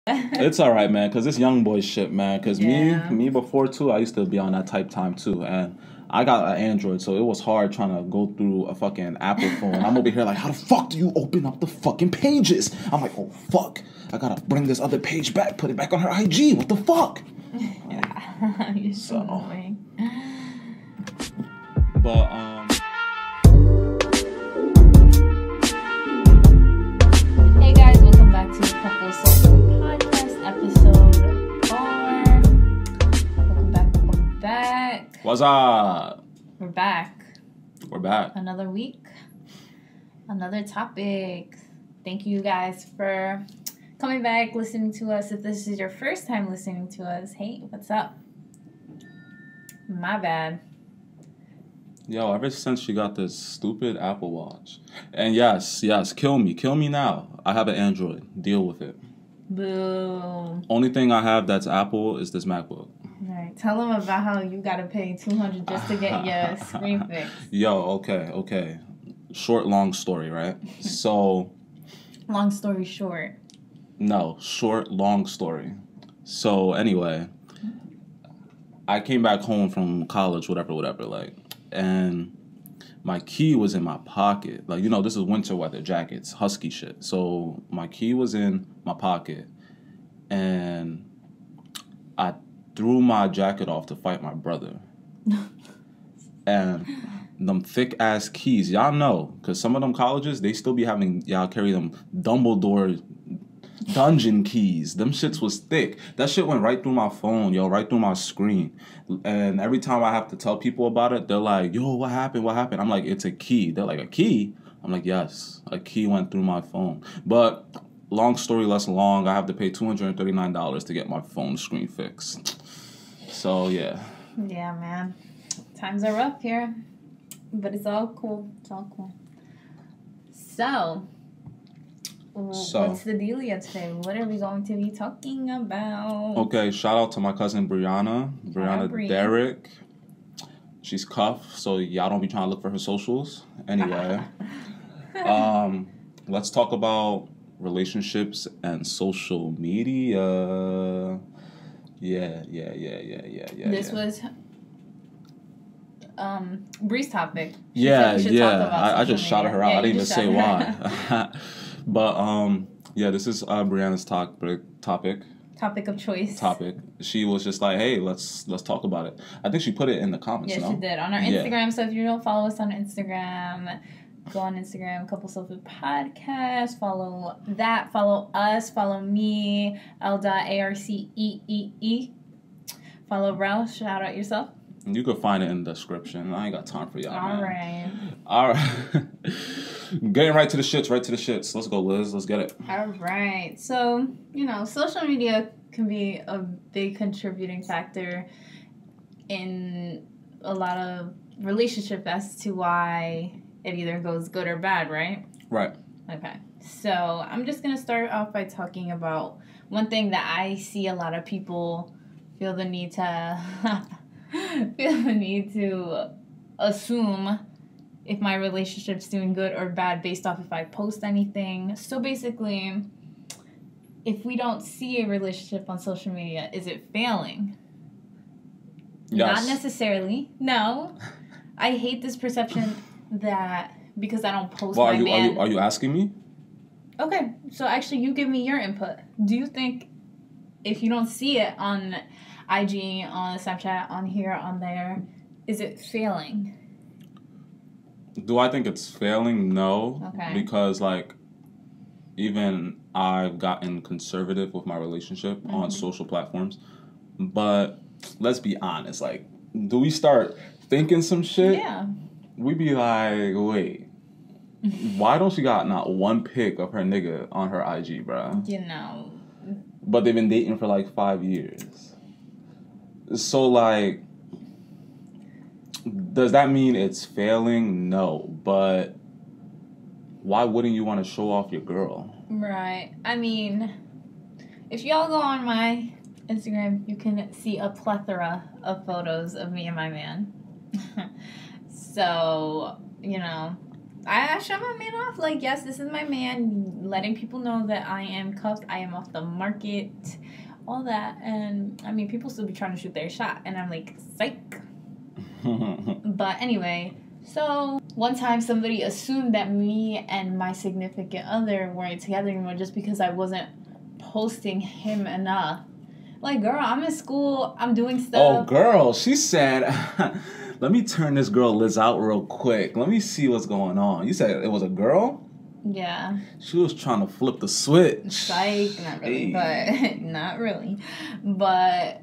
It's all right, man, because it's young boy shit, man. Because Yeah. me before, too, I used to be on that type time, too. And I got an Android, so it was hard trying to go through a fucking Apple phone. I'm over here like, how the fuck do you open up the fucking pages? I'm like, oh, fuck. I gotta bring this other page back, put it back on her IG. What the fuck? Yeah. You're so annoying. But, Hey guys, welcome back to the Couple Soul Food Podcast, episode 4. Welcome back. What's up? We're back. We're back. Another week, another topic. Thank you guys for coming back, listening to us. If this is your first time listening to us, hey, what's up? My bad. Yo, ever since she got this stupid Apple Watch. And yes, kill me now. I have an Android. Deal with it. Boo. Only thing I have that's Apple is this MacBook. Alright, tell them about how you gotta pay $200 just to get your screen fixed. Yo, okay. Short, long story, right? So... Long story short. No, short, long story. So, anyway, I came back home from college, whatever, like, and my key was in my pocket. Like, you know, this is winter weather, jackets, husky shit. So, my key was in my pocket, and I threw my jacket off to fight my brother. And them thick-ass keys, y'all know, because some of them colleges, they still be having y'all carry them Dumbledore dungeon keys. Them shits was thick. That shit went right through my phone, yo, right through my screen. And every time I have to tell people about it, they're like, yo, what happened? I'm like, it's a key. They're like, a key? I'm like, yes, a key went through my phone. But long story less long, I have to pay $239 to get my phone screen fixed. So, yeah. Yeah, man. Times are rough here. But it's all cool. So, what's the dealio today? What are we going to be talking about? Okay, shout out to my cousin Brianna Derrick. She's cuffed, so y'all don't be trying to look for her socials. Anyway, let's talk about relationships and social media. Yeah. This was Bree's topic. I just shouted her out. I didn't even say why. But this is Brianna's topic. Topic of choice. She was just like, hey, let's talk about it. I think she put it in the comments. Yeah, she did on our Instagram. So if you don't follow us on Instagram, go on Instagram, Couple Soul Food Podcast. Follow that. Follow us. Follow me, L.ARCEEE. Follow Rell. Shout out yourself. You can find it in the description. I ain't got time for y'all. All right. Getting right to the shits. Let's go, Liz. Let's get it. All right. So, social media can be a big contributing factor in a lot of relationships as to why it either goes good or bad, right? Right. Okay. So, I'm just going to start off by talking about one thing that I see a lot of people feel the need to assume if my relationship's doing good or bad based off if I post anything. So basically, if we don't see a relationship on social media, is it failing? Yes. Not necessarily. No. I hate this perception that because I don't post are you asking me? Okay. So actually, you give me your input. Do you think if you don't see it on IG, on Snapchat, on here, on there, is it failing? Do I think it's failing? No. Okay. Because, even I've gotten conservative with my relationship on social platforms. But let's be honest. Do we start thinking some shit? Yeah. We be like, wait, why don't she got not one pic of her nigga on her IG, bro? But they've been dating for 5 years. So, does that mean it's failing? No. But why wouldn't you want to show off your girl? Right. I mean, if y'all go on my Instagram, you can see a plethora of photos of me and my man. So, I shut my man off. Like, yes, this is my man. Letting people know that I am cuffed. I am off the market. All that. And, I mean, people still be trying to shoot their shot. And I'm like, psych. But anyway, so one time somebody assumed that me and my significant other weren't together anymore just because I wasn't posting him enough. Like, girl, I'm in school. I'm doing stuff. Oh, girl, she said, let me turn this girl Liz out real quick. Let me see what's going on. You said it was a girl? Yeah. She was trying to flip the switch. Psych, not really, but not really. But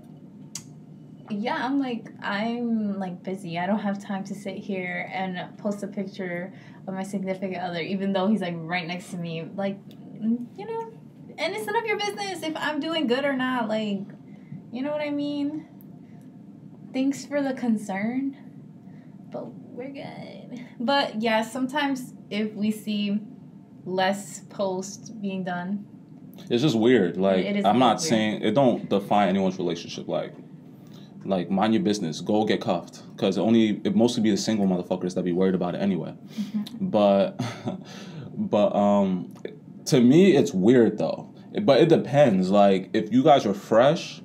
yeah, I'm like busy. I don't have time to sit here and post a picture of my significant other, even though he's like right next to me. Like, you know, and it's none of your business if I'm doing good or not. Like, you know what I mean? Thanks for the concern, but we're good. But yeah, sometimes if we see less posts being done, it's just weird. Like, I'm not weird. saying it don't define anyone's relationship. Like mind your business. Go get cuffed, because it mostly be the single motherfuckers that be worried about it anyway. But to me it's weird though. But it depends. Like, if you guys are fresh,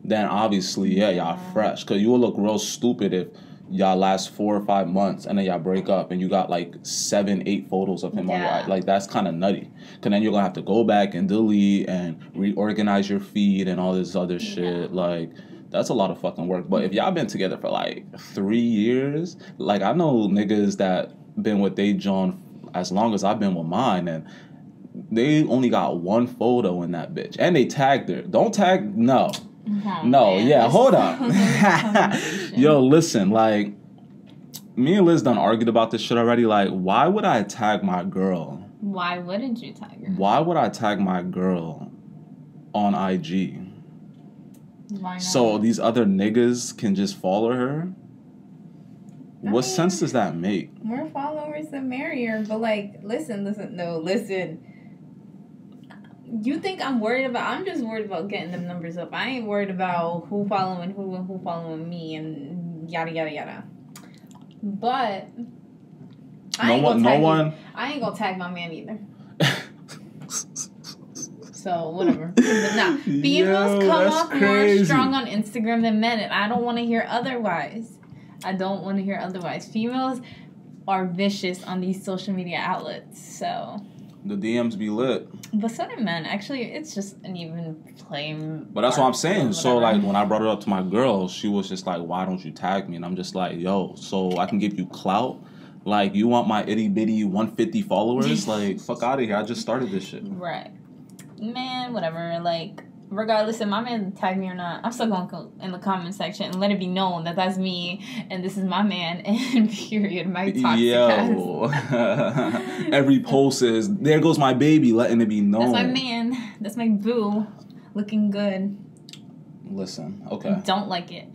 then obviously y'all fresh, because you will look real stupid if y'all last 4 or 5 months and then y'all break up and you got like 7-8 photos of him on your, like, that's kind of nutty, because then you're gonna have to go back and delete and reorganize your feed and all this other shit. Like, that's a lot of fucking work. But if y'all been together for like 3 years, like, I know niggas that been with they John as long as I've been with mine, and they only got 1 photo in that bitch, and they tagged her. Don't tag, no. No, man. Yeah, hold up. Yo, listen, like, me and Liz done argued about this shit already. Like, why would I tag my girl? Why wouldn't you tag her? Why would I tag my girl on IG? Why not? So these other niggas can just follow her? What sense does that make? More followers the merrier. But, like, listen. You think I'm worried about... I'm just worried about getting them numbers up. I ain't worried about who following who and who following me and yada, yada, yada. But I ain't gonna tag my man either. So, whatever. But nah, females come off more strong on Instagram than men, and I don't want to hear otherwise. Females are vicious on these social media outlets, so... The DMs be lit. But so do men. Actually, it's just an even flame. But that's what I'm saying. So, like, when I brought it up to my girl, she was just like, why don't you tag me? And I'm just like, yo, so I can give you clout? Like, you want my itty-bitty 150 followers? Like, fuck out of here. I just started this shit. Right. Man, whatever. Like, regardless if my man tagged me or not, I'm still going to go in the comment section and let it be known that that's me and this is my man and period. My toxic ass. Every post is, there goes my baby, letting it be known. That's my man. That's my boo. Looking good. Listen, okay. Don't like it.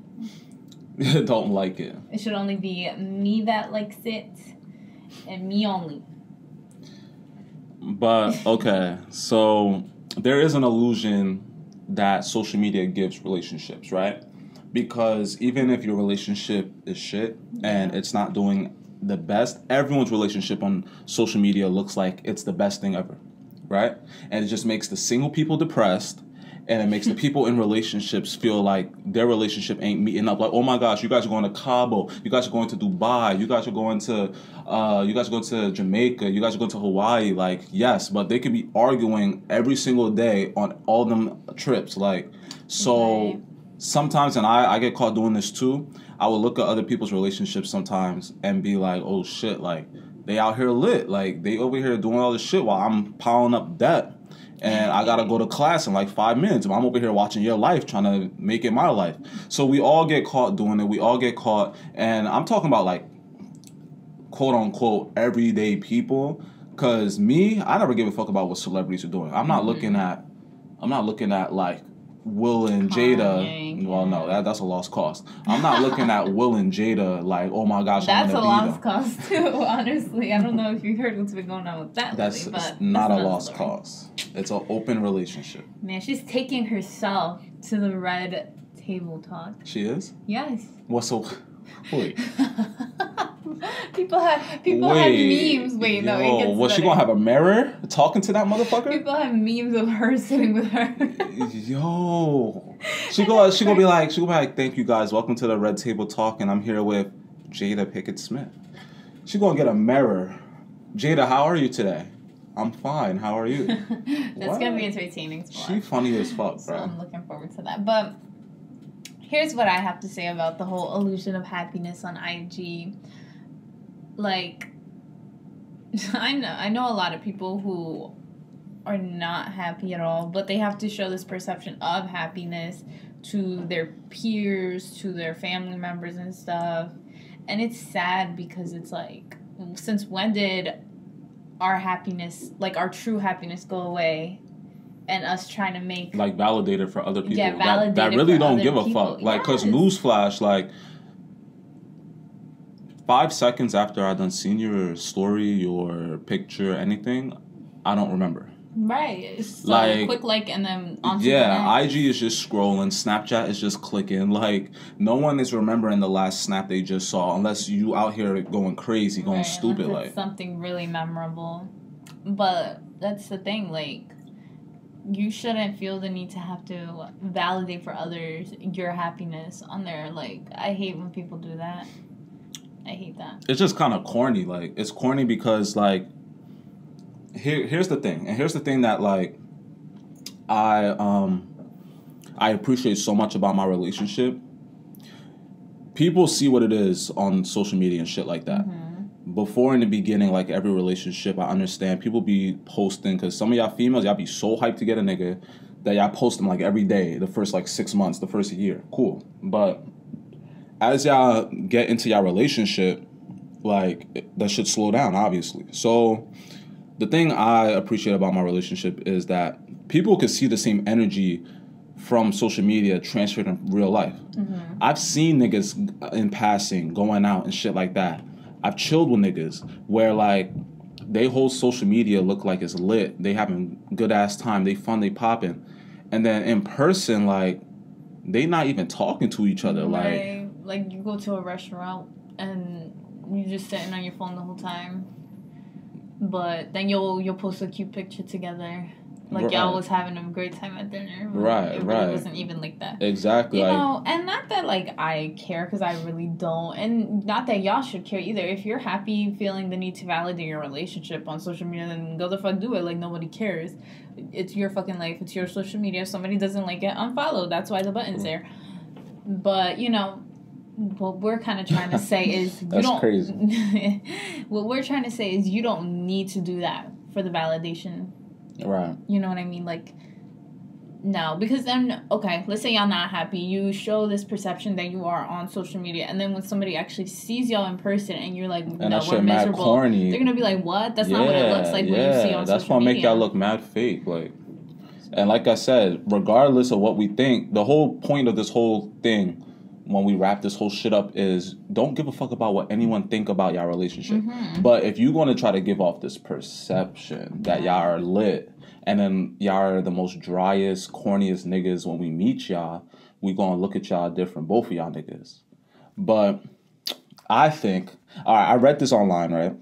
Don't like it. It should only be me that likes it and me only. But, okay, so there is an illusion that social media gives relationships, right? Because even if your relationship is shit and it's not doing the best, everyone's relationship on social media looks like it's the best thing ever, right? And it just makes the single people depressed, and it makes the people in relationships feel like their relationship ain't meeting up. Like, oh my gosh, you guys are going to Cabo, you guys are going to Dubai, you guys are going to Jamaica, you guys are going to Hawaii. Like, yes, but they could be arguing every single day on all them trips. Like, so sometimes, and I get caught doing this too, I will look at other people's relationships sometimes and be like, oh shit, like, they out here lit. Like, they over here doing all this shit while I'm piling up debt. And I gotta go to class in like 5 minutes. I'm over here watching your life, trying to make it my life. So we all get caught doing it. We all get caught. And I'm talking about, like, quote unquote everyday people. Cause me, I never give a fuck about what celebrities are doing. I'm not looking at like Will and Jada. Well, no, that's a lost cause. I'm not looking at Will and Jada like, oh my gosh, that's a lost cause too. Honestly, I don't know if you've heard what's been going on with that. That's lately, but not a lost cause. It's an open relationship. Man, she's taking herself to the red table talk. She is? Yes. What's so? Wait. People have memes. Wait, no, it gets was she gonna have a mirror talking to that motherfucker? People have memes of her sitting with her. Yo, she gonna be like, thank you guys, welcome to the Red Table Talk, and I'm here with Jada Pinkett Smith. She gonna get a mirror. Jada, how are you today? I'm fine. How are you? That's gonna be entertaining. She funny as fuck, bro. So I'm looking forward to that. But here's what I have to say about the whole illusion of happiness on IG. Like, I know a lot of people who are not happy at all, but they have to show this perception of happiness to their peers, to their family members and stuff. And it's sad because it's like, since when did our happiness, like our true happiness, go away, and us trying to make like validated for other people validated that really don't give a people. fuck. Like, cause newsflash, like 5 seconds after I done seen your story, your picture, anything, I don't remember. Right. So like, quick and then on to the next. IG is just scrolling. Snapchat is just clicking. Like, no one is remembering the last snap they just saw unless you out here going crazy, going stupid. Unless like it's something really memorable. But that's the thing. Like, you shouldn't feel the need to have to validate for others your happiness on there. Like, I hate when people do that. I hate that. It's just kind of corny. Like, it's corny because, like, here's the thing. And here's the thing that, like, I appreciate so much about my relationship. People see what it is on social media and shit like that. Mm-hmm. Before, in the beginning, like, every relationship, I understand people be posting, because some of y'all females, y'all be so hyped to get a nigga that y'all post them, like, every day, the first, like, 6 months, the first year. Cool. But as y'all get into y'all relationship, like, that should slow down, obviously. So the thing I appreciate about my relationship is that people can see the same energy from social media transferred in real life. Mm-hmm. I've seen niggas in passing going out and shit like that. I've chilled with niggas where, like, they whole social media look like it's lit. They having good ass time. They fun. They popping. And then in person, like, they not even talking to each other. Right. Like, you go to a restaurant and you're just sitting on your phone the whole time. But then you'll post a cute picture together. Like, right. Y'all was having a great time at dinner. Right, it really wasn't even like that. Exactly. You know, and not that, like, I care, because I really don't. And not that y'all should care either. If you're happy feeling the need to validate your relationship on social media, then go the fuck do it. Like, nobody cares. It's your fucking life. It's your social media. If somebody doesn't like it, unfollow. That's why the button's there. But, you know, what we're kind of trying to say is That's crazy. What we're trying to say is you don't need to do that for the validation. Right. You know what I mean? Like, no. Because then, okay, let's say y'all not happy. You show this perception that you are on social media. And then when somebody actually sees y'all in person and you're like, no, we're miserable. Corny. They're going to be like, what? That's not what it looks like when you see on social media. That's gonna make y'all look mad fake. Like, and like I said, regardless of what we think, the whole point of this whole thing, when we wrap this whole shit up, is don't give a fuck about what anyone think about y'all relationship. Mm-hmm. But if you're going to try to give off this perception that y'all are lit, and then y'all are the most driest, corniest niggas when we meet y'all, we going to look at y'all different, both of y'all niggas. But I think, all right, I read this online, right?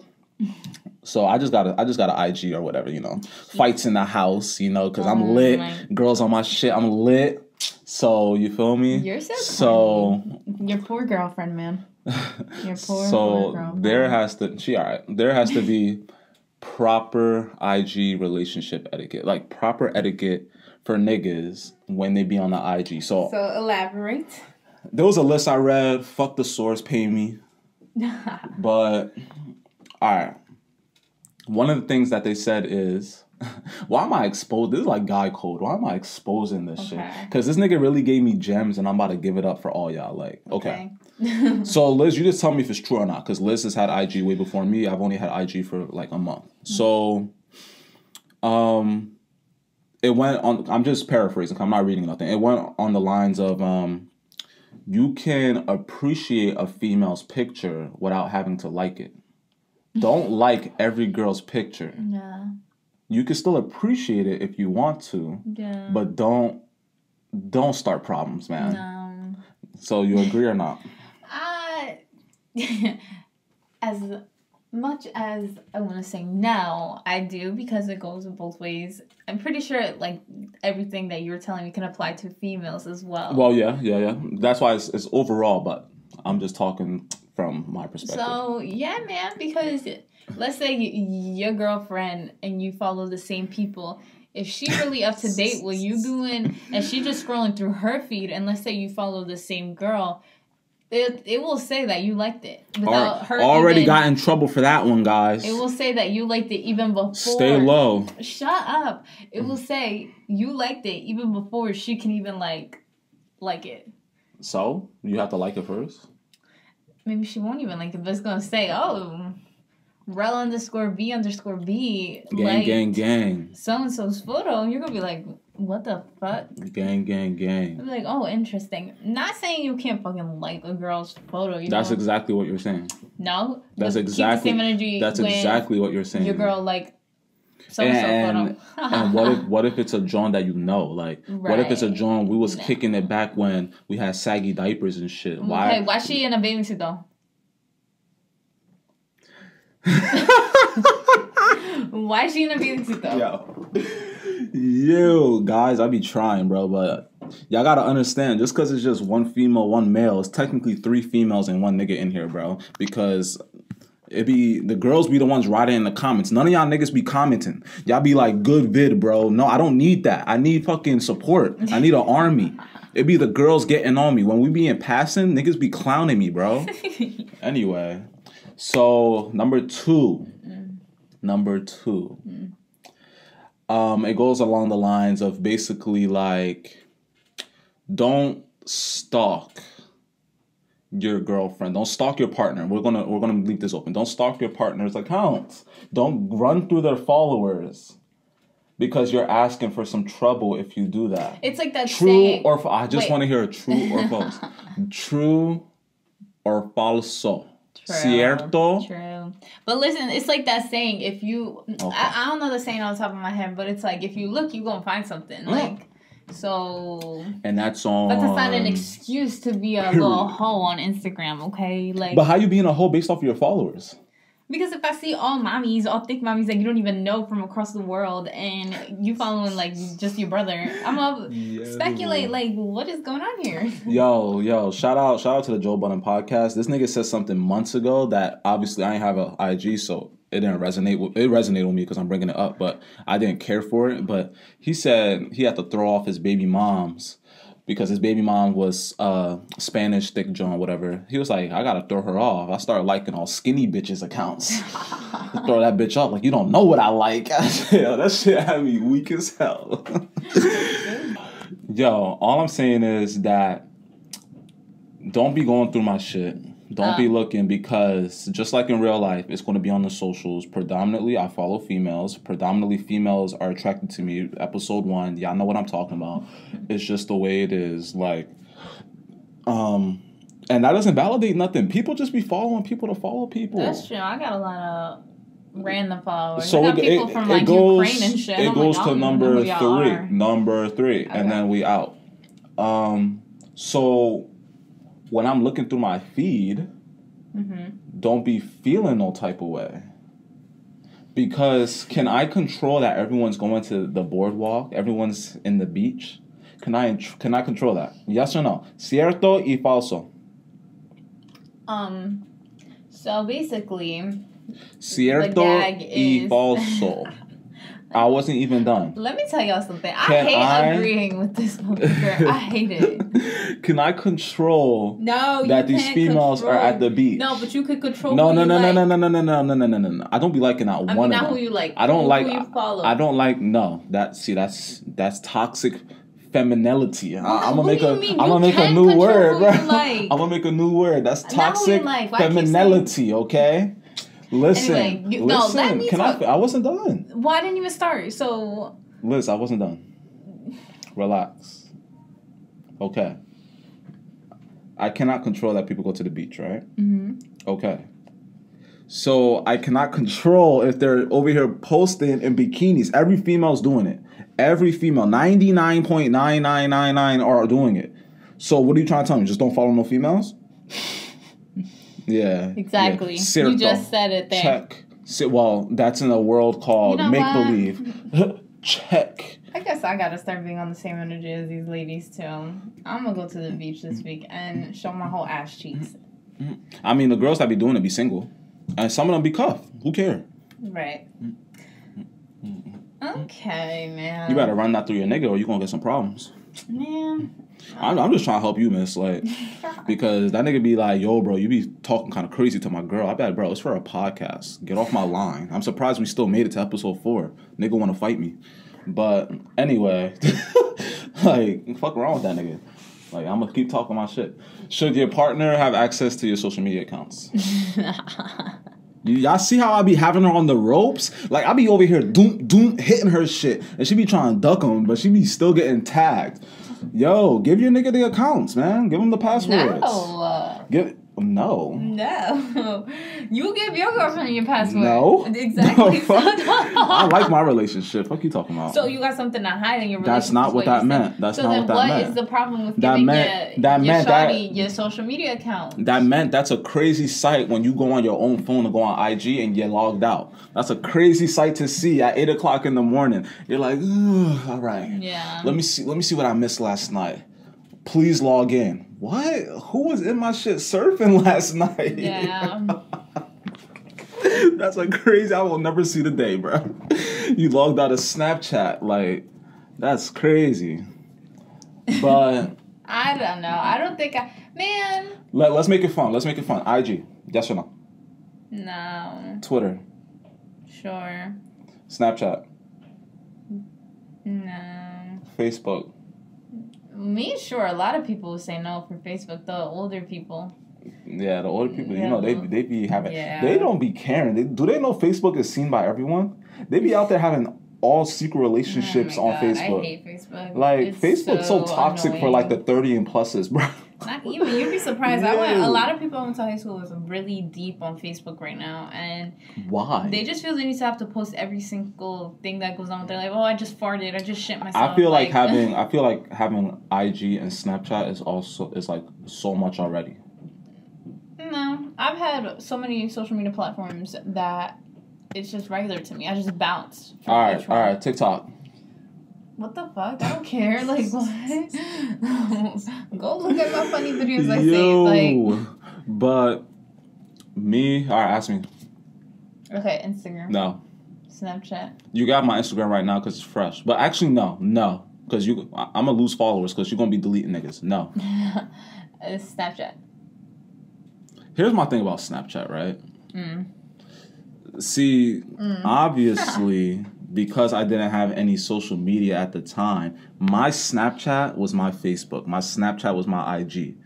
So I just got an IG or whatever, you know. Fights in the house, you know, because I'm lit. Girls on my shit, I'm lit. So, you feel me? You're so your poor girlfriend, man. Your poor girlfriend. There has to be proper IG relationship etiquette. Like, proper etiquette for niggas when they be on the IG. So elaborate. There was a list I read. Fuck the source, pay me. But, alright. One of the things that they said is, why am I exposed? This is like guy code. Why am I exposing this shit? Because this nigga really gave me gems and I'm about to give it up for all y'all. Like, okay. So, Liz, you just tell me if it's true or not. Because Liz has had IG way before me. I've only had IG for like a month. So, it went on, I'm just paraphrasing because I'm not reading nothing. It went on the lines of, you can appreciate a female's picture without having to like it. Don't like every girl's picture. Yeah. You can still appreciate it if you want to. Yeah. But don't start problems, man. No. So you agree or not? as much as I want to say no, I do, because it goes in both ways. I'm pretty sure, like, everything that you were telling me can apply to females as well. Well, yeah. That's why it's overall, but I'm just talking from my perspective. So, yeah, man, because let's say your girlfriend and you follow the same people. If she's really up to date what you doing and she just scrolling through her feed, and let's say you follow the same girl, it will say that you liked it without her already got in trouble for that one, guys. It will say that you liked it even before. Stay low. Shut up. It will say you liked it even before she can even like it. So you have to like it first. Maybe she won't even like it, but it's gonna say, oh, Rell_B_B gang so-and-so's photo, and you're gonna be like, what the fuck? Gang. I'll be like, oh, interesting. Not saying you can't fucking like a girl's photo. That's exactly what you're saying. No, that's exactly. Keep the same energy. That's exactly what you're saying. Your girl like so-and-so photo. And what if it's a John that you know? Like, right. What if it's a John we was kicking it back when we had saggy diapers and shit? Why is she in a bathing suit though? Why is she in a bathing suit though? Yo, guys, I be trying, bro, but y'all gotta understand, just because it's just one female, one male, it's technically 3 females and 1 nigga in here, bro. Because the girls be the ones writing in the comments. None of y'all niggas be commenting. Y'all be like, good vid, bro. No, I don't need that. I need fucking support. I need an army. It be the girls getting on me. When we be in passing, niggas be clowning me, bro. Anyway, so number 2. It goes along the lines of basically like, don't stalk your girlfriend. Don't stalk your partner. We're gonna leave this open. Don't stalk your partner's accounts. Don't run through their followers, because you're asking for some trouble if you do that. It's like that true saying. Or I just want to hear a true or false. True or falso. Cierto. True. But listen, it's like that saying, if you... Okay. I don't know the saying on the top of my head, but it's like, if you look, you're going to find something. Like, so... And that's on... But that's not an excuse to be a little hoe on Instagram, okay? Like... But how you being a hoe based off of your followers? Because if I see all thick mommies that you don't even know from across the world, and you following, like, just your brother, I'm gonna speculate, like, what is going on here? Yo, shout out to the Joe Budden podcast. This nigga said something months ago that obviously I ain't have an IG, so it didn't resonate with me because I'm bringing it up, but I didn't care for it. But he said he had to throw off his baby moms because his baby mom was Spanish thick John, whatever. He was like, I gotta throw her off. I started liking all skinny bitches' accounts. Throw that bitch off like, you don't know what I like. Yo, that shit had me weak as hell. Yo, all I'm saying is that don't be going through my shit. Don't be looking, because just like in real life, it's going to be on the socials. Predominantly, I follow females. Predominantly, females are attracted to me. Episode 1, y'all know what I'm talking about. It's just the way it is. Like, and that doesn't validate nothing. People just be following people to follow people. That's true. I got a lot of random followers. So I got people from like Ukraine and shit. It goes to number 3. Number 3. Okay. And then we out. So when I'm looking through my feed, don't be feeling no type of way. Because can I control that everyone's going to the boardwalk? Everyone's in the beach? Can I control that? Yes or no? Cierto y falso. So basically, cierto y falso. I wasn't even done. Let me tell y'all something. I hate agreeing with this motherfucker. I hate it. Can I control that these females are at the beach? No, but you could control. No. I don't be liking that one. Not who you like. I don't like. Who you follow. I don't like. No, that's toxic femininity. I'm gonna make a new word, bro. I'm gonna make a new word. That's toxic femininity. Okay. Listen. Listen. I wasn't done. Why didn't you even start? So. Liz, I wasn't done. Relax. Okay. I cannot control that people go to the beach, right? Okay. So I cannot control if they're over here posting in bikinis. Every female's doing it. Every female, 99.9999 are doing it. So what are you trying to tell me? Just don't follow no females? Yeah. Exactly. Yeah. Cierto. You just said it there. Check. Well, that's in a world called make-believe. Check. I guess I gotta start being on the same energy as these ladies, too. I'm gonna go to the beach this week and show my whole ass cheeks. I mean, the girls that be doing it be single. And some of them be cuffed. Who care? Right. Okay, man. You better run that through your nigga or you gonna get some problems. Man. I'm just trying to help you, miss. Like, because that nigga be like, yo, bro, you be talking kind of crazy to my girl. I bet, bro, it's for a podcast. Get off my line. I'm surprised we still made it to episode 4. Nigga want to fight me. But anyway, like, fuck around with that nigga. Like, I'm going to keep talking my shit. Should your partner have access to your social media accounts? Y'all see how I be having her on the ropes? Like, I be over here hitting her shit. And she be trying to duck them, but she be still getting tagged. Yo, give your nigga the accounts, man. Give him the passwords. No. No. You give your girlfriend your password. No. Exactly. No, I like my relationship. Fuck you talking about? So you got something to hide in your relationship. That's not what that meant. That's not what that meant. So then what is the problem with giving your shawty your social media account? That meant that's a crazy sight when you go on your own phone to go on IG and get logged out. That's a crazy sight to see at 8 o'clock in the morning. You're like, all right. Yeah. Let me see what I missed last night. Please log in. What? Who was in my shit surfing last night? Yeah. That's like crazy. I will never see the day, bro. You logged out of Snapchat. Like, that's crazy. But I don't know. I don't think man. Let's make it fun. IG. Yes or no? No. Twitter. Sure. Snapchat. No. Facebook. Me, sure. A lot of people would say no for Facebook. The older people. Yeah, the older people, you know, they be having... Yeah. They don't be caring. Do they know Facebook is seen by everyone? They be out there having all secret relationships on Facebook. I hate Facebook. Like, Facebook's so toxic annoying. For like the 30 and pluses, bro. Not even. You'd be surprised. Yeah. A lot of people I went to high school is really deep on Facebook right now. And why? They just feel they need to have to post every single thing that goes on with their life. Oh, I just farted. I just shit myself. I feel like having IG and Snapchat is like so much already. No. I've had so many social media platforms that it's just regular to me. I just bounce. All right, TikTok. What the fuck? I don't care. Like, what? Go look at my funny videos I saved. Like, but me... All right, ask me. Okay, Instagram. No. Snapchat. You got my Instagram right now because it's fresh. But actually, no. Because I'm going to lose followers because you're going to be deleting niggas. No. It's Snapchat. Here's my thing about Snapchat, right? See, obviously... Because I didn't have any social media at the time, my Snapchat was my Facebook. My Snapchat was my IG.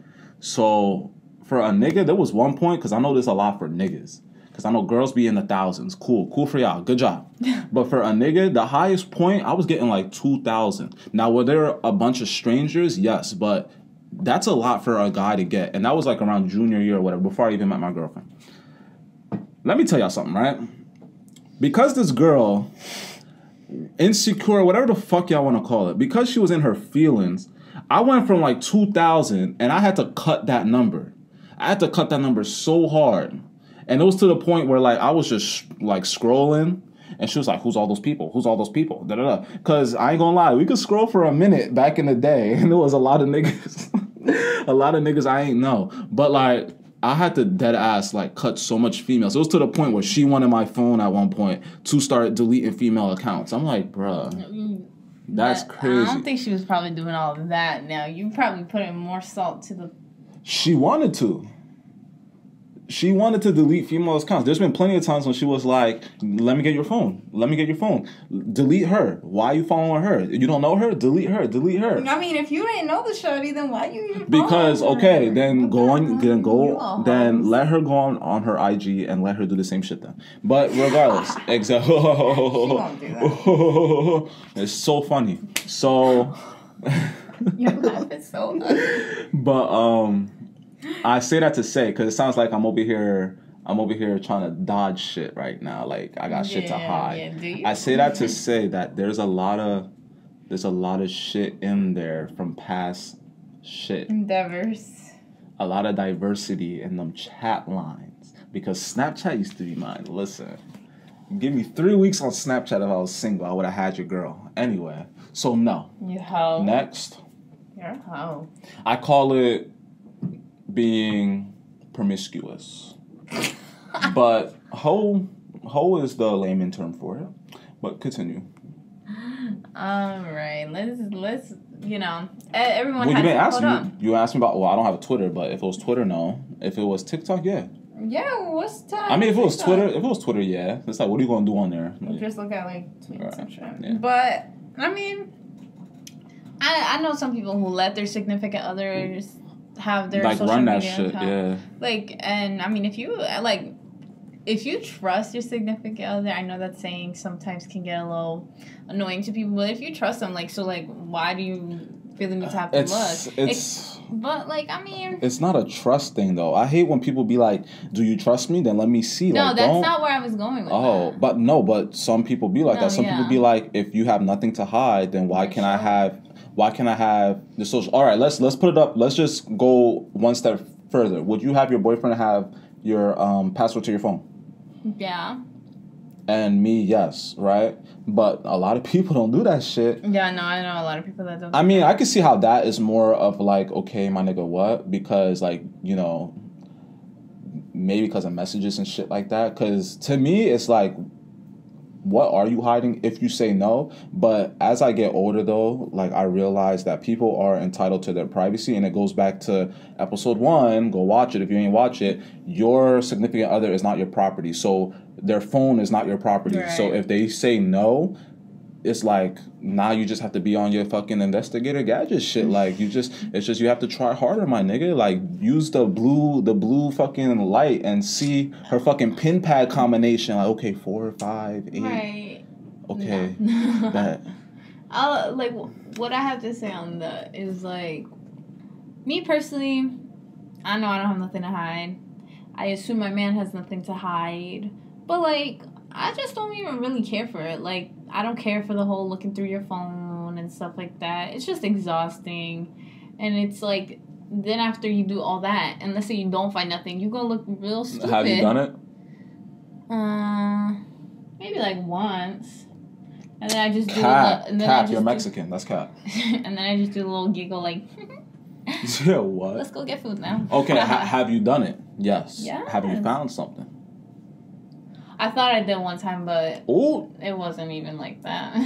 So for a nigga, there was one point, because I know there's a lot for niggas. Because I know girls be in the thousands. Cool for y'all. Good job. But for a nigga, the highest point, I was getting like 2,000. Now, were there a bunch of strangers? Yes, but that's a lot for a guy to get. And that was like around junior year or whatever, before I even met my girlfriend. Let me tell y'all something, right? Because this girl... insecure, whatever the fuck y'all want to call it, because she was in her feelings, I went from like 2,000 and I had to cut that number. I had to cut that number so hard. And it was to the point where like I was just like scrolling and she was like, who's all those people? Da-da-da. Because I ain't gonna lie, we could scroll for a minute back in the day and there was a lot of niggas. A lot of niggas I ain't know. But like I had to dead ass like cut so much females. It was to the point where she wanted my phone at one point to start deleting female accounts. I'm like, bruh, that's crazy. I don't think she was probably doing all of that now. You probably put in more salt to the... She wanted to. She wanted to delete female accounts. There's been plenty of times when she was like, let me get your phone. Delete her. Why are you following her? You don't know her? Delete her. I mean, if you didn't know the shorty, then why you even Because, okay, then let her go on her IG and let her do the same shit then. But regardless, exactly. She won't do that. It's so funny. So... Your laugh is so funny. But, I say that to say, because it sounds like I'm over here trying to dodge shit right now. Like I got shit to hide. Yeah, I say that to say that there's a lot of shit in there from past shit. Endeavors. a lot of diversity in them chat lines. Because Snapchat used to be mine. Listen, give me 3 weeks on Snapchat if I was single. I would have had your girl. Anyway, so no. You hoe. Next. You're a hoe. I call it being promiscuous. But hoe is the layman term for it. But continue. All right. Let's you know, everyone well, has you didn't to ask me. You asked me about, well, I don't have a Twitter, but if it was Twitter, no. If it was TikTok, yeah. Yeah, what's time? I mean, if it was Twitter, yeah. It's like, what are you going to do on there? Like, just look at, like, tweets and shit. Yeah. But, I mean, I know some people who let their significant others have their like, social run that media shit, account. yeah. Like, and, I mean, if you trust your significant other, I know that saying sometimes can get a little annoying to people, but if you trust them, like, so, like, why do you feel the need to have to look? But, like, I mean... It's not a trust thing, though. I hate when people be like, do you trust me? Then let me see. No, like, that's not where I was going with that. But some people be like that. Some people be like, if you have nothing to hide, then why can't I have the social... All right, let's put it up. Let's just go one step further. Would you have your boyfriend have your password to your phone? Yeah. And me, yes, right? But a lot of people don't do that shit. Yeah, no, I know a lot of people that don't. I mean, I can see how that is more of like, okay, my nigga, what? Because, like, you know, maybe because of messages and shit like that. Because to me, it's like, what are you hiding if you say no? But as I get older, though, like, I realize that people are entitled to their privacy. And it goes back to episode 1. Go watch it. If you ain't watch it, your significant other is not your property. So their phone is not your property. Right. So if they say no, it's like, now you just have to be on your fucking investigator gadget shit. Like, you have to try harder, my nigga. Like, use the blue fucking light and see her fucking pin pad combination. Like, okay, 4, 5, 8. Right. Okay. No. That. Like, what I have to say on that is, like, me personally, I know I don't have nothing to hide. I assume my man has nothing to hide. But, like, I just don't even really care for it. Like, I don't care for the whole looking through your phone and stuff like that. It's just exhausting. And it's like, then after you do all that, and let's say you don't find nothing, you're going to look real stupid. Have you done it? Maybe like once. And then I just do Cap, you're Mexican. That's cap. And then I just do a little giggle like... Yeah, what? Let's go get food now. Okay, have you done it? Yes. Yes. Have you found something? I thought I did one time, but it wasn't even like that.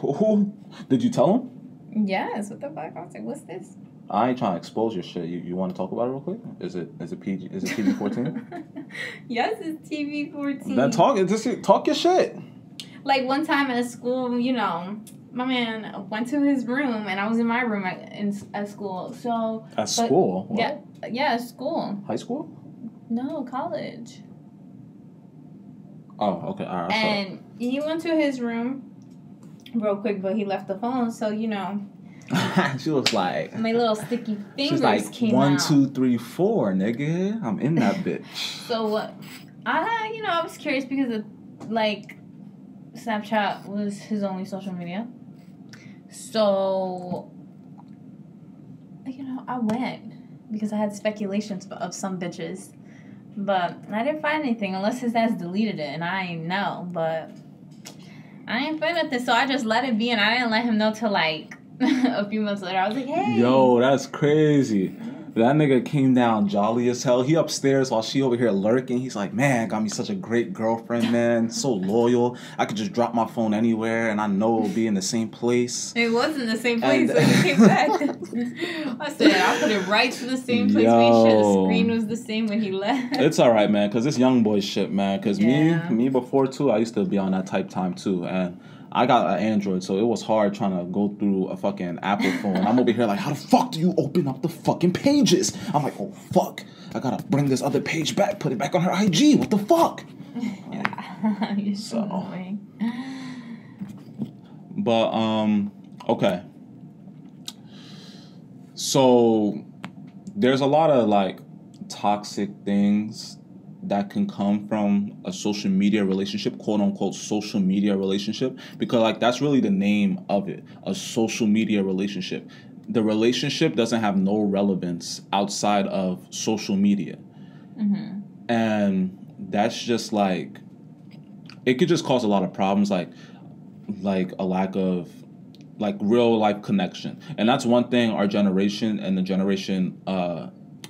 Ooh. Did you tell him? Yes. What the fuck? I was like, what's this? I ain't trying to expose your shit. You want to talk about it real quick? Is it PG? Is it TV-14? Yes, it's TV-14. Then talk your shit. Like one time at school, you know, my man went to his room and I was in my room at school. So school? What? Yeah, at school. High school? No, college. Oh, okay, all right. And he went to his room real quick, but he left the phone, so, you know. She was like... My little sticky fingers like, came 1, out. 2, 3, 4, nigga. I'm in that bitch. So, I was curious because, like, Snapchat was his only social media. So, you know, I went because I had speculations of some bitches. But I didn't find anything unless his ass deleted it, and I ain't know. But I ain't find nothing, so I just let it be, and I didn't let him know till like a few months later. I was like, hey. Yo, that's crazy. That nigga came down jolly as hell. He upstairs while she over here lurking. He's like, man, got me such a great girlfriend, man. So loyal. I could just drop my phone anywhere and I know it'll be in the same place. It was in the same place when he came back. I said, I'll put it right to the same place. Make sure the screen was the same when he left. It's alright, man, because it's young boy shit, man. Because me before, too, I used to be on that type time, too. And I got an Android, so it was hard trying to go through a fucking Apple phone. I'm over here like, how the fuck do you open up the fucking pages? I'm like, oh, fuck. I gotta bring this other page back, put it back on her IG. What the fuck? Yeah. You're so annoying. But, okay. So, there's a lot of, like, toxic things that can come from a social media relationship, quote unquote social media relationship, because like that's really the name of it, a social media relationship. the relationship doesn't have no relevance outside of social media. And that's just like, it could just cause a lot of problems, like a lack of like real life connection. And that's one thing our generation and the generation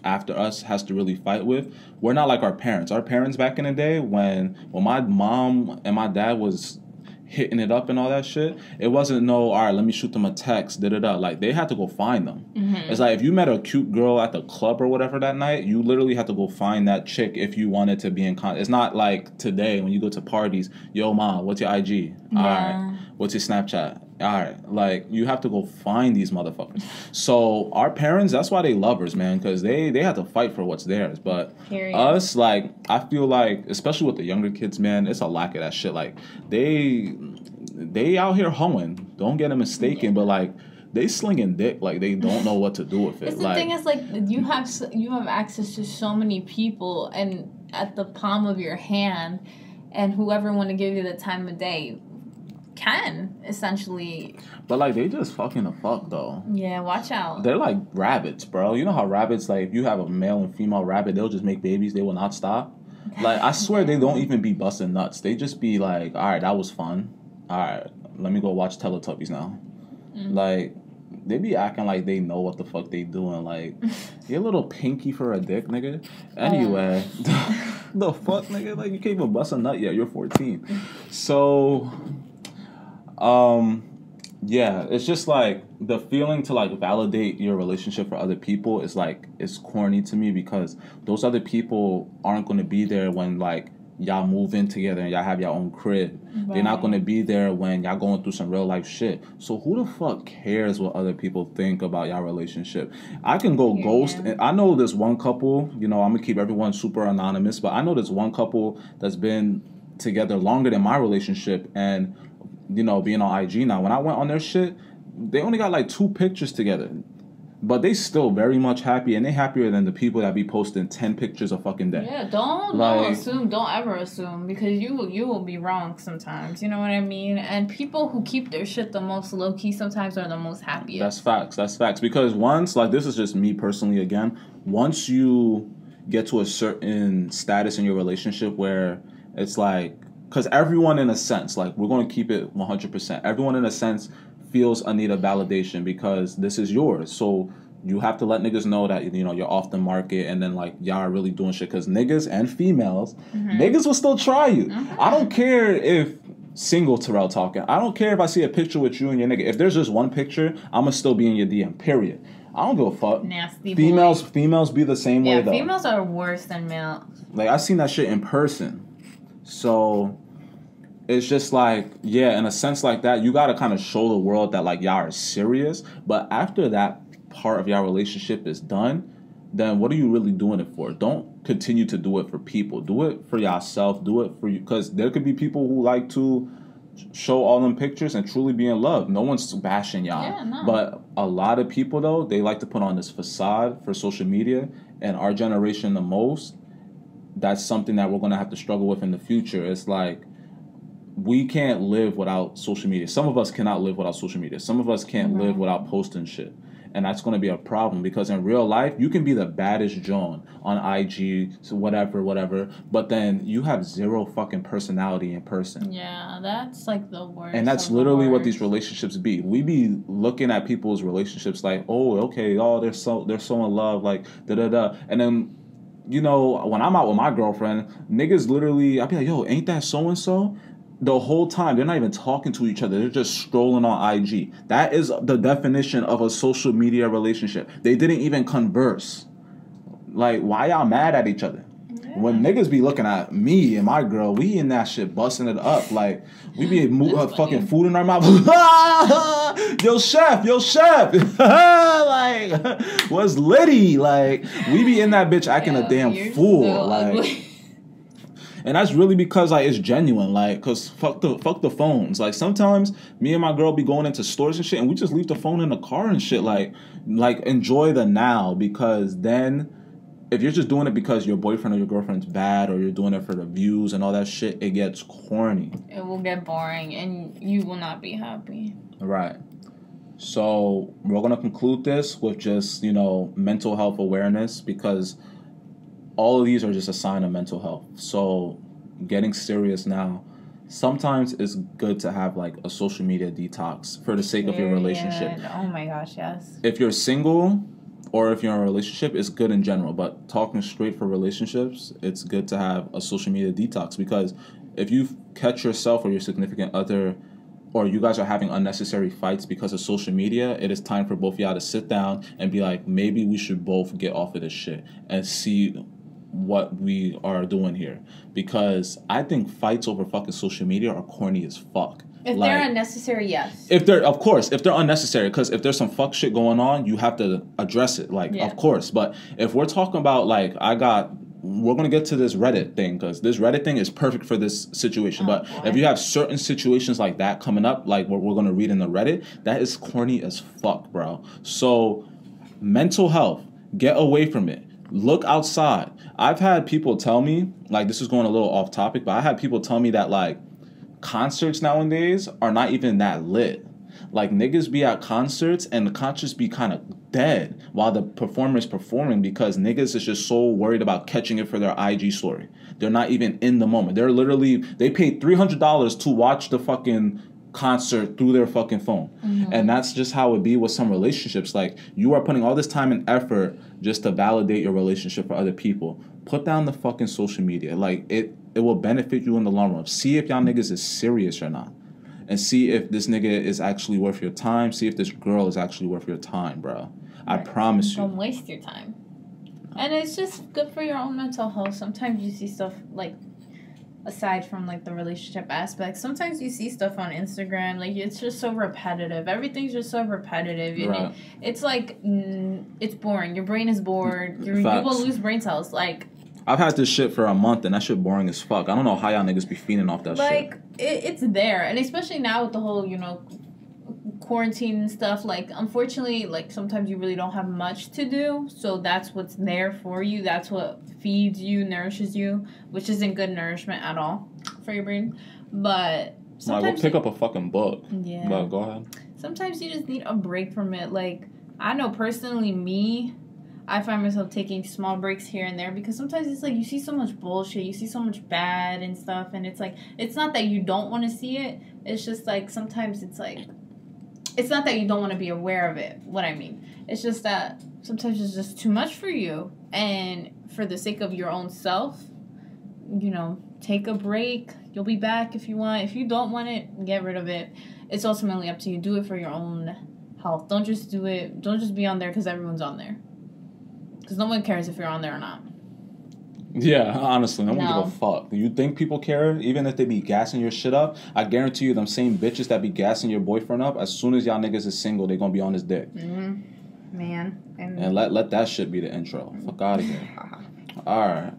after us has to really fight with. We're not like our parents. Our parents back in the day, when my mom and my dad was hitting it up and all that shit, it wasn't no, all right, let me shoot them a text, da-da-da. Like, they had to go find them. It's like, if you met a cute girl at the club or whatever that night, you literally had to go find that chick if you wanted to be in contact. It's not like today when you go to parties, yo, mom, what's your IG? All right. What's your Snapchat? All right. Like, you have to go find these motherfuckers. So our parents, that's why they lovers, man, because they had to fight for what's theirs. But us, like, I feel like, especially with the younger kids, man, it's a lack of that shit. Like, they out here hoeing. Don't get it mistaken, but like, they slinging dick like they don't know what to do with it. The thing is, like, you have access to so many people and at the palm of your hand, and whoever want to give you the time of day can essentially. But like, they just fucking the fuck though. Yeah, watch out. They're like rabbits, bro. You know how rabbits, like, if you have a male and female rabbit, they'll just make babies. They will not stop. Like, I swear they don't even be busting nuts. They just be like, all right, that was fun. All right, let me go watch Teletubbies now. Like, they be acting like they know what the fuck they doing. Like, you're a little pinky for a dick, nigga. Anyway, the fuck, nigga? Like, you can't even bust a nut yet. You're 14. So, yeah, it's just like the feeling to like validate your relationship for other people is like, it's corny to me, because those other people aren't going to be there when like y'all move in together and y'all have your own crib. They're not going to be there when y'all going through some real life shit. So who the fuck cares what other people think about y'all relationship? I can go ghost. And I know this one couple, you know, I'm going to keep everyone super anonymous, but I know this one couple that's been together longer than my relationship, and, you know, being on IG now. When I went on their shit, they only got like 2 pictures together. But they still very much happy, and they happier than the people that be posting 10 pictures a fucking day. Yeah, don't assume. Don't ever assume, because you will be wrong sometimes. You know what I mean? And people who keep their shit the most low key sometimes are the most happiest. That's facts. Because once, like, this is just me personally again, once you get to a certain status in your relationship where it's like, because everyone in a sense, like, we're going to keep it 100%. Everyone in a sense feels a need of validation because this is yours. So you have to let niggas know that, you know, you're off the market, and then like, y'all are really doing shit, because niggas and females, niggas will still try you. I don't care if single Terrell talking. I don't care if I see a picture with you and your nigga. If there's just one picture, I'ma still be in your DM, period. I don't give a fuck. Nasty females be the same way though. Females are worse than males. Like, I seen that shit in person. So it's just like, yeah, in a sense like that, you got to kind of show the world that like, y'all are serious. But after that part of your relationship is done, then what are you really doing it for? Don't continue to do it for people. Do it for yourself. Do it for you. Because there could be people who like to show all them pictures and truly be in love. No one's bashing y'all. Yeah, no. But a lot of people, though, they like to put on this facade for social media. And our generation the most, that's something that we're going to have to struggle with in the future. It's like, we can't live without social media. Some of us cannot live without social media. Some of us can't live without posting shit. And that's going to be a problem, because in real life, you can be the baddest Joan on IG, so whatever, but then you have zero fucking personality in person. Yeah, that's like the worst. And that's literally what these relationships be. We be looking at people's relationships like, oh, okay, oh, they're so in love, like, da-da-da. And then, you know, when I'm out with my girlfriend, niggas literally, I'll be like, yo, ain't that so-and-so? The whole time, they're not even talking to each other. They're just strolling on IG. That is the definition of a social media relationship. They didn't even converse. Like, why y'all mad at each other? Yeah. When niggas be looking at me and my girl, we in that shit busting it up. Like, we be fucking food in our mouth. Yo, chef. Like, what's litty? Like, we be in that bitch acting a damn fool. So like, ugly. And that's really because, like, it's genuine, like, because fuck the phones. Like, sometimes me and my girl be going into stores and shit, and we just leave the phone in the car and shit. Like enjoy the now, because then if you're just doing it because your boyfriend or your girlfriend's bad, or you're doing it for the views and all that shit, it gets corny. It will get boring, and you will not be happy. Right. So we're going to conclude this with just, mental health awareness, because all of these are just a sign of mental health. So getting serious now, sometimes it's good to have like a social media detox for the sake of your relationship. Oh my gosh, yes. If you're single or if you're in a relationship, it's good in general. But talking straight for relationships, it's good to have a social media detox, because if you catch yourself or your significant other, or you guys are having unnecessary fights because of social media, it is time for both of y'all to sit down and be like, maybe we should both get off of this shit and see what we are doing here. Because I think fights over fucking social media are corny as fuck. If they're unnecessary, yes. If they're unnecessary, because if there's some fuck shit going on, you have to address it, of course. But if we're talking about, we're going to get to this Reddit thing, because this Reddit thing is perfect for this situation. But if you have certain situations like that coming up, like what we're going to read in the Reddit, that is corny as fuck, bro. So mental health, get away from it. Look outside. I've had people tell me, this is going a little off topic, but I had people tell me that, concerts nowadays are not even that lit. Niggas be at concerts and the concerts be kind of dead while the performer's performing, because niggas is just so worried about catching it for their IG story. They're not even in the moment. They paid $300 to watch the fucking concert through their fucking phone. Mm-hmm. And that's just how it be with some relationships. You are putting all this time and effort just to validate your relationship for other people. Put down the fucking social media. It will benefit you in the long run. See if y'all niggas is serious or not. And see if this nigga is actually worth your time. See if this girl is actually worth your time, bro. I promise you. Don't waste your time. And it's just good for your own mental health. Sometimes you see stuff, aside from, the relationship aspect, sometimes you see stuff on Instagram, it's just so repetitive. Everything's just so repetitive. Right. It's it's boring. Your brain is bored. You will lose brain cells. I've had this shit for a month, and that shit boring as fuck. I don't know how y'all niggas be feeding off that shit. It's there. And especially now with the whole, quarantine and stuff, unfortunately, sometimes you really don't have much to do. So that's what's there for you. That's what feeds you, nourishes you, which isn't good nourishment at all for your brain. But sometimes... go pick up a fucking book. Yeah. But go ahead. Sometimes you just need a break from it. I know personally I find myself taking small breaks here and there, because sometimes it's you see so much bullshit, you see so much bad and stuff, and it's it's not that you don't want to see it, it's just sometimes it's not that you don't want to be aware of it, what I mean. It's just that sometimes it's just too much for you, and for the sake of your own self, take a break. You'll be back if you want. If you don't want it, get rid of it. It's ultimately up to you. Do it for your own health. Don't just be on there because everyone's on there. Because no one cares if you're on there or not. Yeah, honestly, no one give a fuck. You think people care, even if they be gassing your shit up? I guarantee you, them same bitches that be gassing your boyfriend up, as soon as y'all niggas is single, they gonna be on his dick. Mm-hmm. Man. And let that shit be the intro. Fuck out of here. Alright.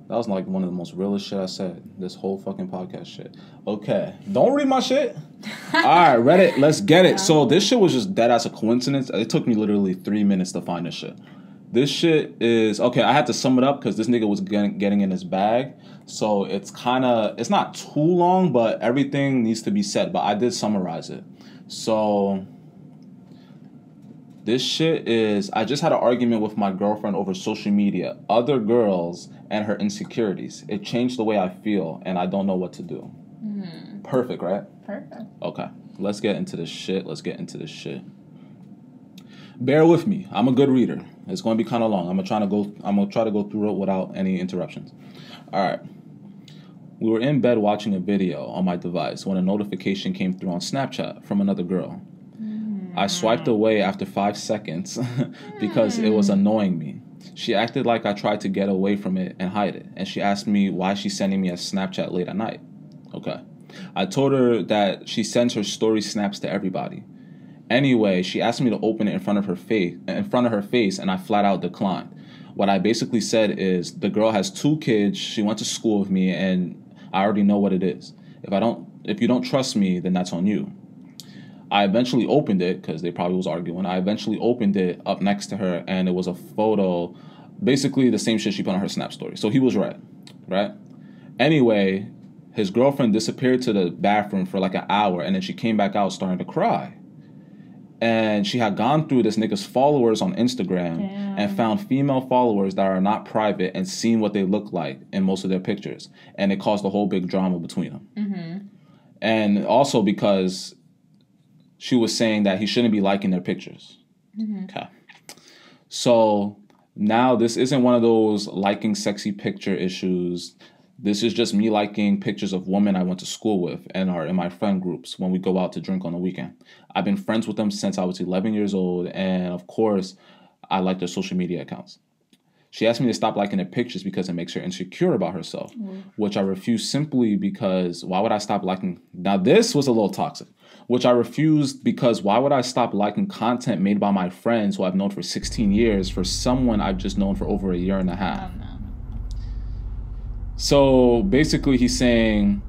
That was one of the most realest shit I said. This whole fucking podcast shit. Okay. Don't read my shit. Alright, Reddit, let's get it. So this shit was just dead as a coincidence. It took me literally 3 minutes to find this shit. This shit is... Okay, I had to sum it up because this nigga was getting in his bag. So it's not too long, but everything needs to be said. But I did summarize it. So... This shit is... I just had an argument with my girlfriend over social media, other girls, and her insecurities. It changed the way I feel, and I don't know what to do. Perfect, right? Perfect. Okay. Let's get into this shit. Bear with me. I'm a good reader. It's going to be kind of long. I'm gonna try to go through it without any interruptions. All right. We were in bed watching a video on my device when a notification came through on Snapchat from another girl. I swiped away after 5 seconds because it was annoying me. She acted like I tried to get away from it and hide it, and she asked me why she's sending me a Snapchat late at night. Okay. I told her that she sends her story snaps to everybody. Anyway, she asked me to open it in front of her face, and I flat out declined. What I basically said is, the girl has 2 kids, she went to school with me, and I already know what it is. If you don't trust me, then that's on you. I eventually opened it, because they probably was arguing. I eventually opened it up next to her, and it was a photo, basically the same shit she put on her Snap story. So he was right? Anyway, his girlfriend disappeared to the bathroom for like an hour, and then she came back out starting to cry. And she had gone through this nigga's followers on Instagram and found female followers that are not private and seen what they look like in most of their pictures. And it caused a whole big drama between them. Mm-hmm. And also because she was saying that he shouldn't be liking their pictures. Mm-hmm. Okay. So now this isn't one of those liking sexy picture issues. This is just me liking pictures of women I went to school with and are in my friend groups when we go out to drink on the weekend. I've been friends with them since I was 11 years old, and of course, I like their social media accounts. She asked me to stop liking their pictures because it makes her insecure about herself, which I refused simply because why would I stop liking? Now, this was a little toxic, which I refused because why would I stop liking content made by my friends who I've known for 16 years for someone I've just known for over a year and a half? So basically he's saying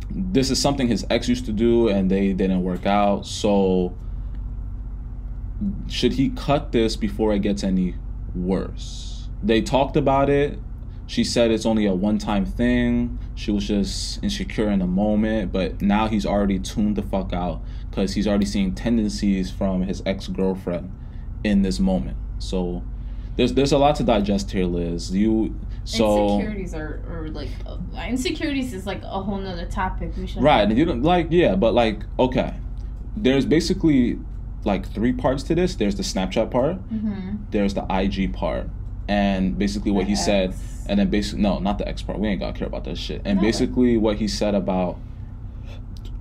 this is something his ex used to do and they didn't work out. So should he cut this before it gets any worse? They talked about it. She said it's only a one-time thing. She was just insecure in the moment. But now he's already tuned the fuck out because he's already seeing tendencies from his ex-girlfriend in this moment. So there's a lot to digest here, Liz. Insecurities are like insecurities is like a whole nother topic. We should right. You don't but okay. There's basically like 3 parts to this. There's the Snapchat part. Mm-hmm. There's the IG part, and basically what he said, and then basically no, not the X part. We ain't gotta care about that shit. And basically what he said about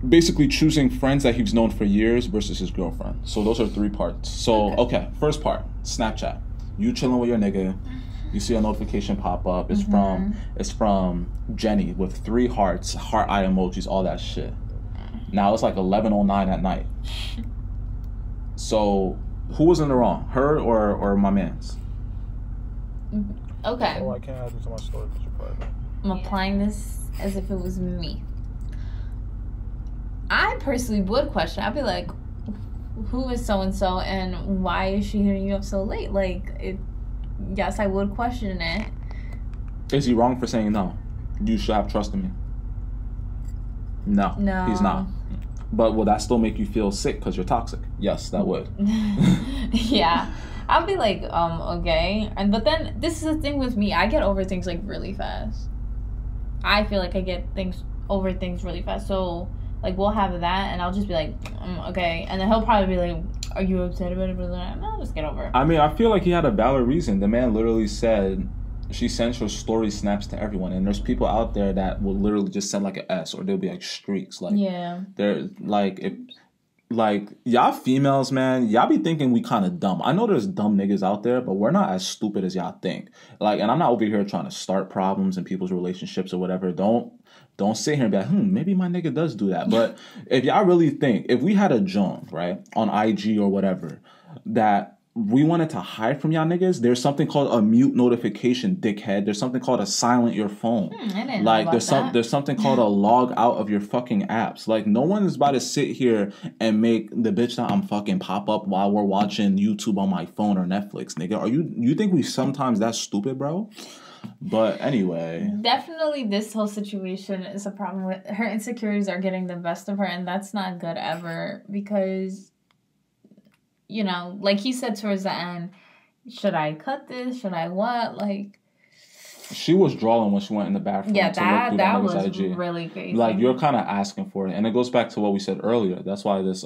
basically choosing friends that he's known for years versus his girlfriend. So those are 3 parts. So okay, first part, Snapchat. You chilling with your nigga. You see a notification pop up. It's from Jenny with 3 hearts, heart eye emojis, all that shit. Now it's like 11:09 at night. So who was in the wrong, her or my man's? Okay. Oh, I can't add this to my story because you're private. I'm applying this as if it was me. I personally would question. I'd be like, who is so and so, and why is she hitting you up so late? Yes, I would question it. Is he wrong for saying no? You should have trust in me. No, he's not. But will that still make you feel sick because you're toxic? Yes, that would. Yeah. I'll be like, okay. But then this is the thing with me. I get over things like really fast. I feel like I get over things really fast. So like we'll have that and I'll just be like, okay. And then he'll probably be like, are you upset about it? No, just get over it. I mean, I feel like he had a valid reason. The man literally said she sends her story snaps to everyone, and there's people out there that will literally just send like an S, or they'll be like streaks. Like, yeah, they're like y'all females, man, y'all be thinking we kind of dumb. I know there's dumb niggas out there, but we're not as stupid as y'all think. Like, and I'm not over here trying to start problems in people's relationships or whatever. Don't sit here and be like, maybe my nigga does do that. But if y'all really think, if we had a joint, right, on IG or whatever, that we wanted to hide from y'all niggas, there's something called a mute notification, dickhead. There's something called a silent your phone. I didn't know about there's something called a log out of your fucking apps. Like, no one is about to sit here and make the bitch that I'm fucking pop up while we're watching YouTube on my phone or Netflix, nigga. You think we sometimes that stupid, bro? But anyway, definitely this whole situation is a problem with her. Insecurities are getting the best of her, and that's not good ever, because you know, like he said towards the end, should I cut this? Should I what? Like, she was drawing when she went in the bathroom. Yeah, that was IG. Really crazy. Like, you're kind of asking for it, and it goes back to what we said earlier. That's why this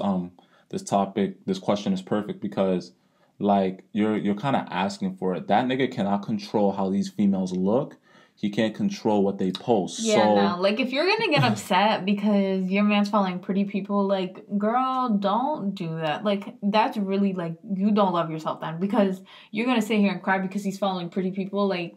question is perfect, because like you're kind of asking for it. That nigga cannot control how these females look. He can't control what they post. Yeah, so, no. Like, if you're gonna get upset because your man's following pretty people, like, girl, don't do that. Like, that's really, like, you don't love yourself then, because you're gonna sit here and cry because he's following pretty people, like.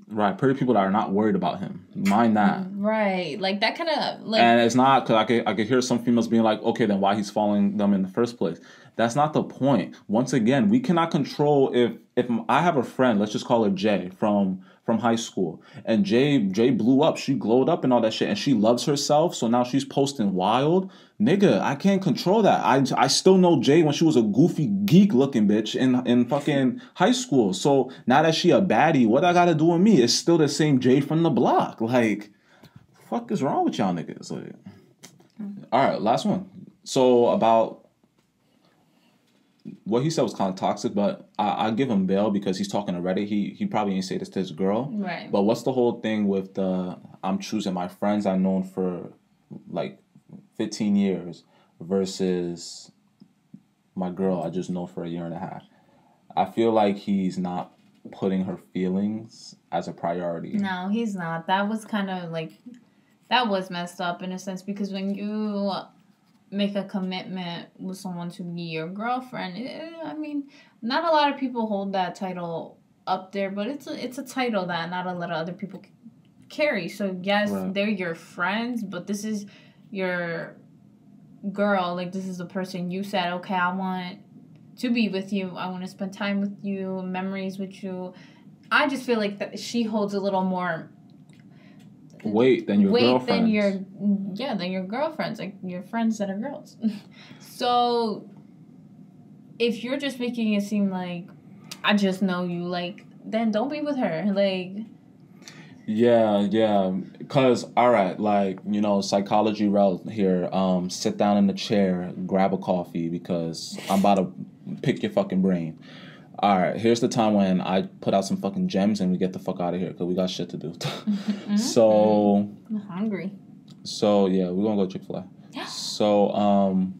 Right, pretty people that are not worried about him. Mind that. Right, like that kind of like. And it's not, because I could hear some females being like, okay, then why he's following them in the first place? That's not the point. Once again, we cannot control if I have a friend, let's just call her Jay from high school, and Jay blew up, she glowed up and all that shit, and she loves herself, so now she's posting wild. Nigga, I can't control that. I still know Jay when she was a goofy geek looking bitch in fucking high school. So now that she a baddie, what I gotta do with me? It's still the same Jay from the block. Like, fuck is wrong with y'all niggas? Like, all right, last one. So about what he said was kind of toxic, but I give him bail because he's talking to Reddit. He probably ain't say this to his girl. Right. But what's the whole thing with the I'm choosing my friends I've known for like 15 years versus my girl I just know for a year and a half? I feel like he's not putting her feelings as a priority. No, he's not. That was kind of like, that was messed up in a sense, because when you make a commitment with someone to be your girlfriend, I mean, not a lot of people hold that title up there, but it's a title that not a lot of other people carry. So yes, right. They're your friends, but this is your girl. Like, this is the person you said, okay, I want to be with you. I want to spend time with you, memories with you. I just feel like that she holds a little more weight than your girlfriends. Than your girlfriends, like your friends that are girls. So if you're just making it seem like I just know you, like, then don't be with her. Like, yeah, because all right, like, you know, psychology Rell here, sit down in the chair, grab a coffee because I'm about to pick your fucking brain. All right, here's the time when I put out some fucking gems and we get the fuck out of here because we got shit to do. So I'm hungry. So yeah, we're gonna go Chick-fil-A. So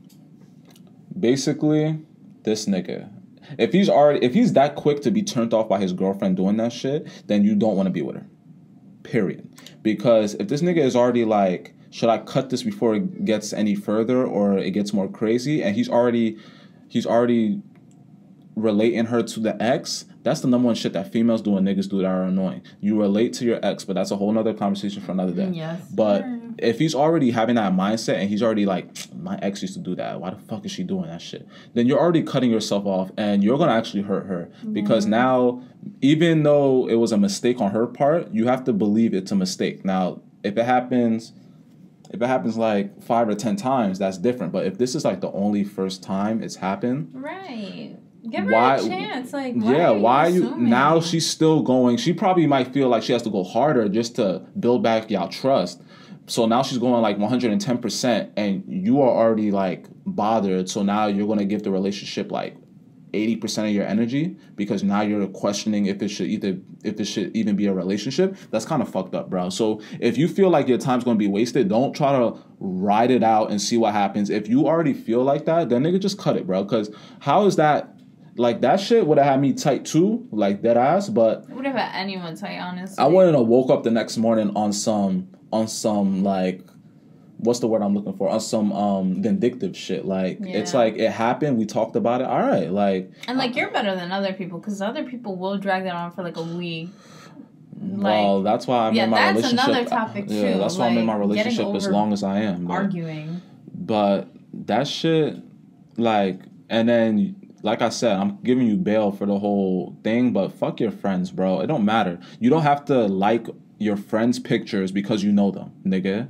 basically, this nigga, if he's that quick to be turned off by his girlfriend doing that shit, then you don't want to be with her. Period. Because if this nigga is already like, should I cut this before it gets any further or it gets more crazy, and he's already relating her to the ex, that's the number one shit that females do and niggas do that are annoying. You relate to your ex, but that's a whole nother conversation for another day. Yes. But if he's already having that mindset and he's already like, my ex used to do that, why the fuck is she doing that shit? Then you're already cutting yourself off and you're going to actually hurt her. Because now, even though it was a mistake on her part, you have to believe it's a mistake. Now, if it happens like 5 or 10 times, that's different. But if this is like the only first time it's happened, right? Give her a chance. Like, why are you now? She's still going. She probably might feel like she has to go harder just to build back y'all trust. So now she's going like 110%, and you are already like bothered. So now you're gonna give the relationship like 80% of your energy because now you're questioning if it should even be a relationship. That's kind of fucked up, bro. So if you feel like your time's gonna be wasted, don't try to ride it out and see what happens. If you already feel like that, then nigga just cut it, bro. Because how is that? Like, that shit would have had me tight too, like dead ass. But it would have had anyone tight, honestly. I wouldn't have woke up the next morning on some like, what's the word I'm looking for? On some vindictive shit. Like, it's like, it happened, we talked about it, all right, like. And like, you're better than other people because other people will drag that on for like a week. Well, that's why I'm in my relationship. Yeah, that's another topic too. Yeah, that's why I'm in my relationship as long as I am. Arguing. But that shit, like, and then, like I said, I'm giving you bail for the whole thing, but fuck your friends, bro. It don't matter. You don't have to like your friends' pictures because you know them, nigga.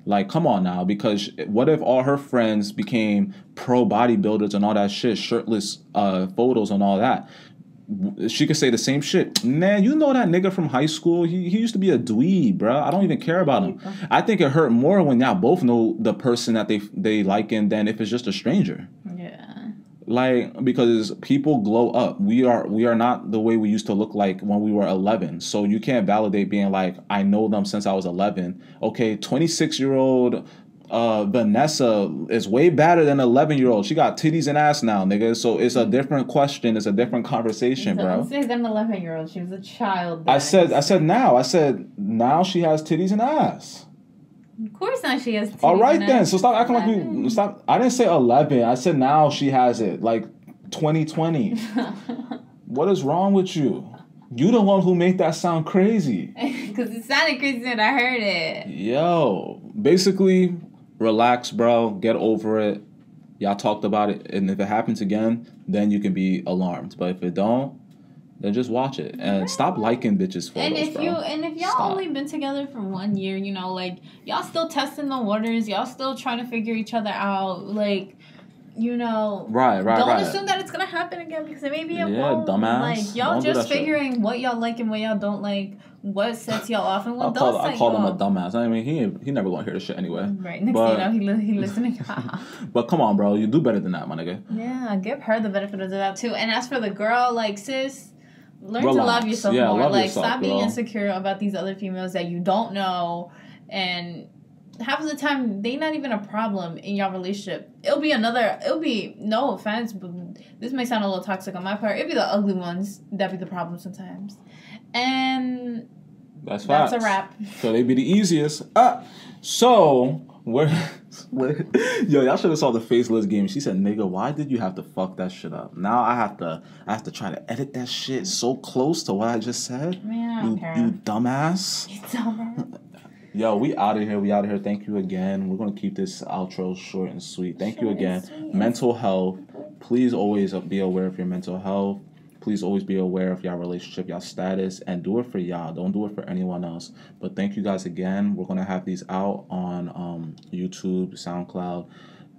Like, come on now, because what if all her friends became pro bodybuilders and all that shit, shirtless photos and all that? She could say the same shit. Man, you know that nigga from high school? He used to be a dweeb, bro. I don't even care about him. I think it hurt more when y'all both know the person that they liking than if it's just a stranger. Yeah. Like, because people glow up. We are not the way we used to look like when we were 11. So you can't validate being like, I know them since I was 11. Okay, 26-year-old Vanessa is way better than 11-year-old. She got titties and ass now, nigga. So it's a different question. It's a different conversation, bro. Say than 11-year-old. She was a child. Then. I said now she has titties and ass. Of course now she has titties. All right then. So stop acting like you stop. I didn't say 11. I said now she has it. Like 2020. What is wrong with you? You the one who made that sound crazy. Because it sounded crazy when I heard it. Yo, basically, relax, bro. Get over it. Y'all talked about it, and if it happens again, then you can be alarmed. But if it don't, then just watch it and stop liking bitches' photos, and if y'all only been together for 1 year, like, y'all still testing the waters, y'all still trying to figure each other out, like, Right. Don't assume that it's gonna happen again because maybe it won't. Dumbass. Like y'all just figuring what y'all like and what y'all don't like, what sets y'all off and what does set you off. I called him a dumbass. I mean, he never gonna hear this shit anyway. Right. Next thing you know, he listening. But come on, bro, you do better than that, my nigga. Yeah, give her the benefit of the doubt too. And as for the girl, like sis, learn to love yourself more. Love like yourself, stop being girl. insecure insecure about these other females that you don't know, and half of the time they not even a problem in your relationship. It'll be no offense, but this may sound a little toxic on my part. It'll be the ugly ones that be the problem sometimes. And that's a wrap. So they be the easiest. So we're yo, y'all should have saw the face Liz game. She said, "Nigga, why did you have to fuck that shit up?" Now I have to try to edit that shit so close to what I just said. Man, you dumbass. You dumbass. Yo, we out of here. Thank you again. We're going to keep this outro short and sweet. Thank you again. Mental health. Please always be aware of your mental health. Please always be aware of your relationship, your status, and do it for y'all. Don't do it for anyone else. But thank you guys again. We're going to have these out on YouTube, SoundCloud.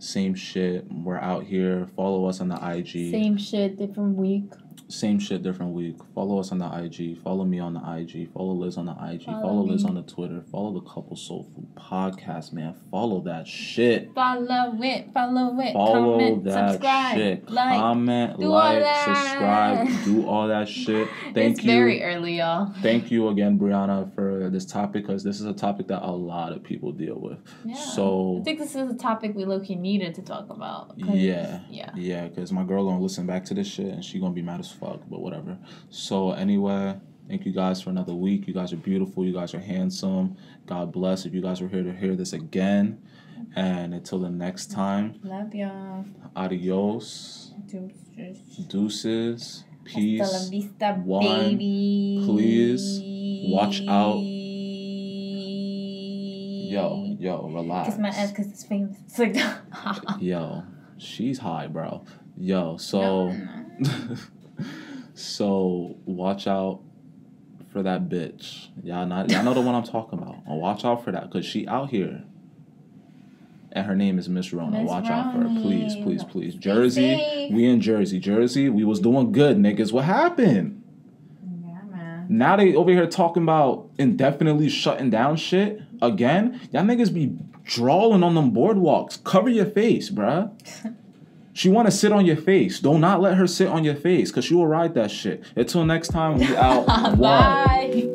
Same shit. We're out here. Follow us on the IG. Same shit, different week. Same shit, different week. Follow us on the IG. Follow me on the IG. Follow Liz on the IG. Follow Liz on the Twitter. Follow the Couple Soul Food Podcast, man. Follow that shit. Follow it. Follow comment, that subscribe, shit. Comment, subscribe, do all that shit. It's very early, y'all. Thank you again, Brianna, for this topic, because this is a topic that a lot of people deal with. Yeah. So I think this is a topic we low-key needed to talk about. Yeah, because my girl gonna listen back to this shit and she gonna be mad as fuck, but whatever. So anyway, thank you guys for another week. You guys are beautiful. You guys are handsome. God bless if you guys are here to hear this again. And until the next time, love y'all. Adios. Deuces. Peace. Hasta la vista, baby. Please watch out. Yo, relax. Kiss my ass because it's famous. It's like, yo, she's high, bro. Yo, so... So watch out for that bitch. Y'all know the one I'm talking about. Watch out for that, because she out here. And her name is Miss Rona. Watch out for her. Please. Jersey. We in Jersey. Jersey, we was doing good, niggas. What happened? Yeah, man. Now they over here talking about indefinitely shutting down shit again. Y'all niggas be drawing on them boardwalks. Cover your face, bruh. She want to sit on your face. Do not let her sit on your face, because she will ride that shit. Until next time, we out. Bye.